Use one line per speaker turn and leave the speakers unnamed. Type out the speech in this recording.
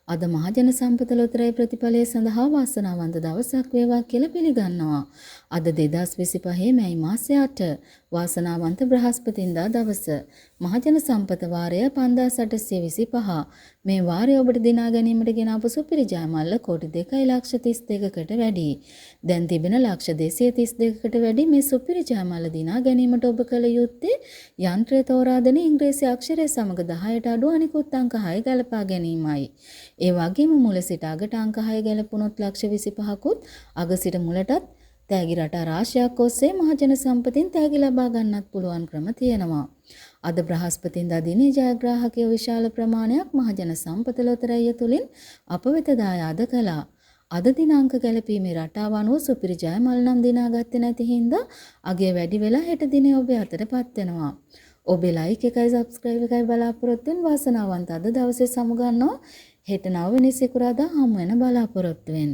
අද මහජන සම්පත ලොතරැයි ප්‍රතිඵලය සඳහා වාසනාවන්ත දවසක් වේවා කියලා පිළිගන්නවා. අද 2025 මැයි මාසයේ 8 වාසනාවන්ත බ්‍රහස්පතින්දා දවස. මහජන සම්පත වාරය 5825. මේ වාරය ඔබට දිනා ගැනීමට ගෙන අප සුපිරි ජයමල්ල කෝටි 2,32,කට වැඩි. දැන් තිබෙන ලක්ෂ 232කට වැඩි මේ සුපිරි ජයමල්ල දිනා ගැනීමට ඔබ කළ යුත්තේ යන්ත්‍රය තෝරා දෙන ඉංග්‍රීසි අක්ෂරය සමග 10ට අඩු අනිකුත් අංක 6 ගලපා ගැනීමයි. ඒ වගේම මුල සිට අගට අංක 6 ගැලපුණොත් ලක්ෂ 25කුත් අග සිට මුලටත් තෑගි රට රාශියක් ඔස්සේ මහජන සම්පතින් තෑගි ලබා ගන්නත් පුළුවන් ක්‍රම තියෙනවා. අද බ්‍රහස්පතින්දා දිනේ ජයග්‍රාහකයෝ විශාල ප්‍රමාණයක් මහජන සම්පත ලොතරැය තුලින් අප වෙත දායාද කළා. අද දිනාංක ගැලපීමේ රටාව අනුව සුපිරි ජයමල් නම් දිනාගත්තේ නැති හින්දා අගය වැඩි වෙලා හෙට දිනේ ඔබේ අතටපත් වෙනවා. ඔබේ ලයික් එකයි සබ්ස්ක්‍රයිබ් එකයි බලාපොරොත්තු වෙන වාසනාවන්ත අද දවසේ සමුගන්නවා. හෙට 9 වෙනි සිකුරාදා හමු වෙන බලාපොරොත්තු වෙන්න.